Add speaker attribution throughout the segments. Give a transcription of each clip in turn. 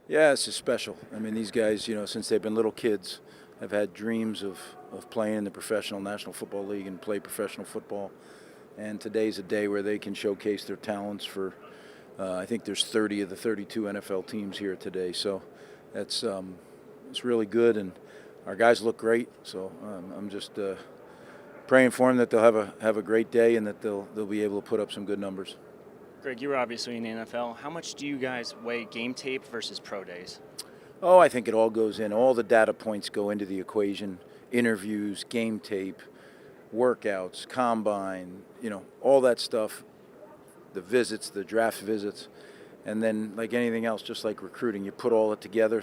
Speaker 1: Yeah, it's just special. I mean, these guys, since they've been little kids, have had dreams of playing in the professional National Football League and play professional football. And today's a day where they can showcase their talents for, I think there's 30 of the 32 NFL teams here today. So that's it's really good, and our guys look great. So I'm just praying for them that they'll have a great day and that they'll be able to put up some good numbers.
Speaker 2: Greg, you were obviously in the NFL. How much do you guys weigh game tape versus pro days?
Speaker 1: Oh, I think it all goes in. All the data points go into the equation. Interviews, game tape, workouts, combine, all that stuff. The visits, the draft visits, and then like anything else, just like recruiting, you put all it together.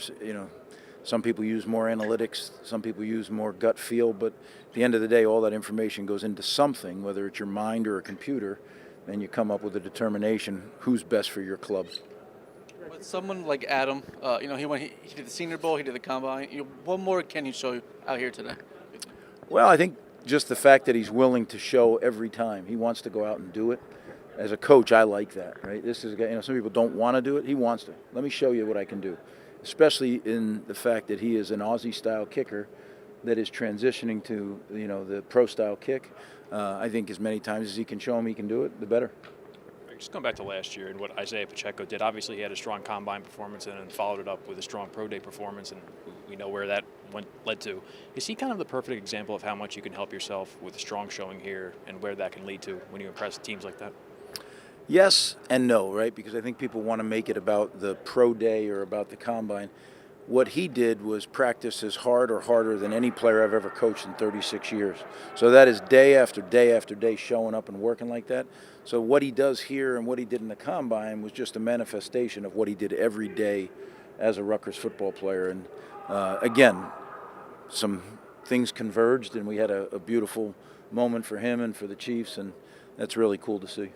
Speaker 1: Some people use more analytics, some people use more gut feel, but at the end of the day, all that information goes into something, whether it's your mind or a computer, and you come up with a determination who's best for your club.
Speaker 3: With someone like Adam, he did the Senior Bowl, he did the Combine. What more can he show out here today?
Speaker 1: Well, I think just the fact that he's willing to show every time. He wants to go out and do it. As a coach, I like that, right? This is a guy, some people don't want to do it. He wants to. Let me show you what I can do, especially in the fact that he is an Aussie-style kicker that is transitioning to, the pro-style kick. I think as many times as he can show him he can do it, the better.
Speaker 4: Just going back to last year and what Isaiah Pacheco did, obviously he had a strong combine performance and then followed it up with a strong pro day performance, and we know where that led to. Is he kind of the perfect example of how much you can help yourself with a strong showing here and where that can lead to when you impress teams like that?
Speaker 1: Yes and no, right? Because I think people want to make it about the pro day or about the combine. What he did was practice as hard or harder than any player I've ever coached in 36 years. So that is day after day after day showing up and working like that. So what he does here and what he did in the combine was just a manifestation of what he did every day as a Rutgers football player. And again, some things converged, and we had a beautiful moment for him and for the Chiefs, and that's really cool to see.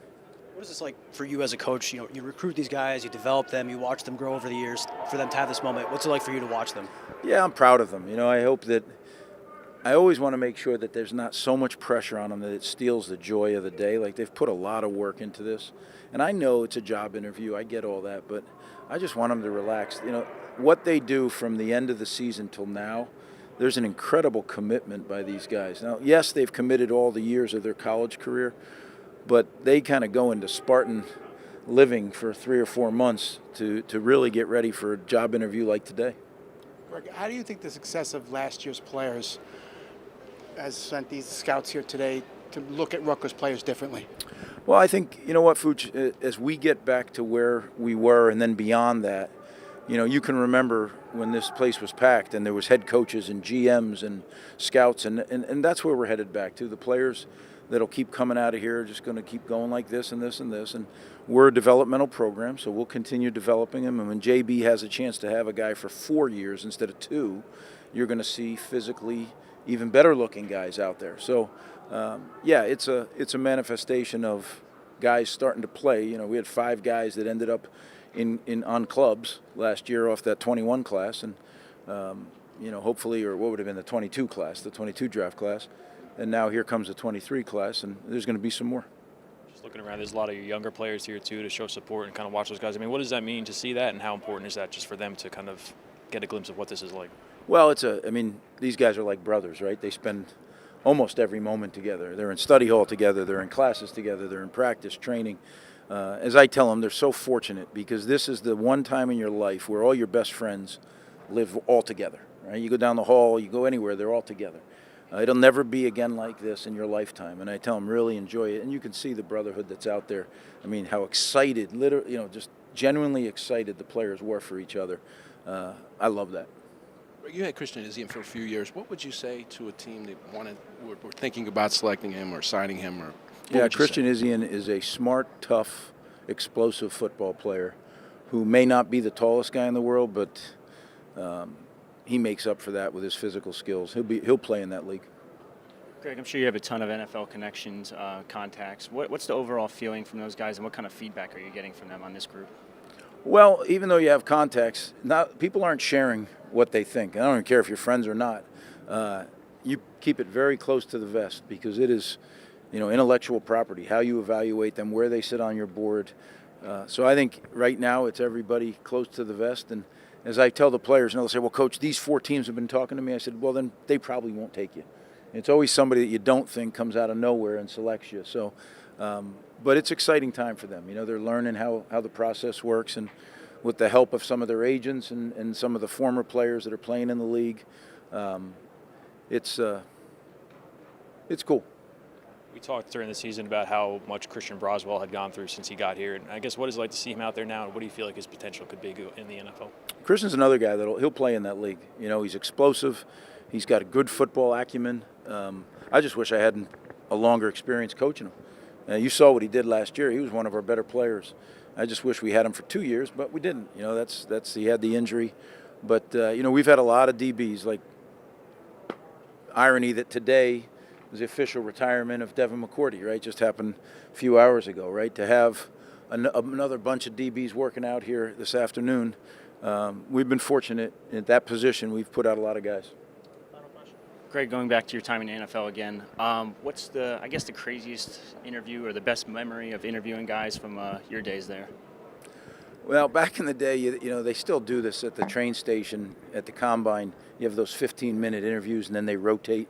Speaker 5: What is this like for you as a coach? You recruit these guys, you develop them, you watch them grow over the years. For them to have this moment, what's it like for you to watch them?
Speaker 1: Yeah, I'm proud of them. I hope that I always want to make sure that there's not so much pressure on them that it steals the joy of the day. Like, they've put a lot of work into this, and I know it's a job interview. I get all that, but I just want them to relax. What they do from the end of the season till now, there's an incredible commitment by these guys. Now, yes, they've committed all the years of their college career, but they kind of go into Spartan living for 3 or 4 months to really get ready for a job interview like today.
Speaker 6: Greg, how do you think the success of last year's players has sent these scouts here today to look at Rutgers players differently?
Speaker 1: Well, I think, Fuch, as we get back to where we were and then beyond that, you can remember when this place was packed and there was head coaches and GMs and scouts, and that's where we're headed back to. The players that'll keep coming out of here are just going to keep going like this and this and this. And we're a developmental program, so we'll continue developing them. And when JB has a chance to have a guy for 4 years instead of 2, you're going to see physically even better looking guys out there. So, it's a manifestation of guys starting to play. We had 5 guys that ended up on clubs last year off that 21 class, and hopefully, or what would have been the 22 class, the 22 draft class. And now here comes the 23 class, and there's going to be some more.
Speaker 4: Just looking around, there's a lot of your younger players here, too, to show support and kind of watch those guys. I mean, what does that mean to see that, and how important is that just for them to kind of get a glimpse of what this is like?
Speaker 1: Well, these guys are like brothers, right? They spend almost every moment together. They're in study hall together. They're in classes together. They're in practice, training. As I tell them, they're so fortunate because this is the one time in your life where all your best friends live all together, right? You go down the hall, you go anywhere, they're all together. It'll never be again like this in your lifetime, and I tell them really enjoy it. And you can see the brotherhood that's out there. I mean, how excited, literally, just genuinely excited the players were for each other. I love that.
Speaker 7: You had Christian Izzy for a few years. What would you say to a team that were thinking about selecting him or signing him?
Speaker 1: Christian Izzian is a smart, tough, explosive football player who may not be the tallest guy in the world, but he makes up for that with his physical skills. He'll play in that league.
Speaker 2: Greg, I'm sure you have a ton of NFL connections, contacts. What's the overall feeling from those guys, and what kind of feedback are you getting from them on this group?
Speaker 1: Well, even though you have contacts, people aren't sharing what they think. I don't even care if you're friends or not. You keep it very close to the vest because it is, intellectual property. How you evaluate them, where they sit on your board, So I think right now it's everybody close to the vest. And as I tell the players, they'll say, well, Coach, these 4 teams have been talking to me. I said, well, then they probably won't take you. It's always somebody that you don't think comes out of nowhere and selects you. So, but it's exciting time for them. They're learning how the process works, and with the help of some of their agents and some of the former players that are playing in the league, it's cool.
Speaker 4: We talked during the season about how much Christian Broswell had gone through since he got here, and I guess what is it like to see him out there now, and what do you feel like his potential could be in the NFL?
Speaker 1: Christian's another guy he'll play in that league. He's explosive. He's got a good football acumen. I just wish I had a longer experience coaching him. You saw what he did last year. He was one of our better players. I just wish we had him for 2 years, but we didn't. That's he had the injury. But we've had a lot of DBs. Like, irony that today was the official retirement of Devin McCourty, right? Just happened a few hours ago, right? To have another bunch of DBs working out here this afternoon, we've been fortunate in that position. We've put out a lot of guys.
Speaker 2: Greg, going back to your time in the NFL again, what's the craziest interview or the best memory of interviewing guys from your days there?
Speaker 1: Well, back in the day, they still do this at the train station, at the combine. You have those 15-minute interviews, and then they rotate.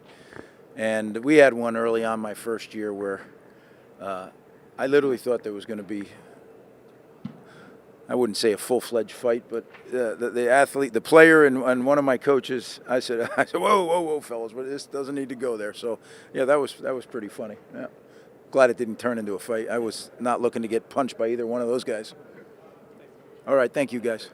Speaker 1: And we had one early on my first year where I literally thought there was going to be, I wouldn't say a full-fledged fight, but the athlete, the player, and one of my coaches, I said, whoa, fellas, but this doesn't need to go there. So, yeah, that was pretty funny. Yeah. Glad it didn't turn into a fight. I was not looking to get punched by either one of those guys. All right, thank you, guys.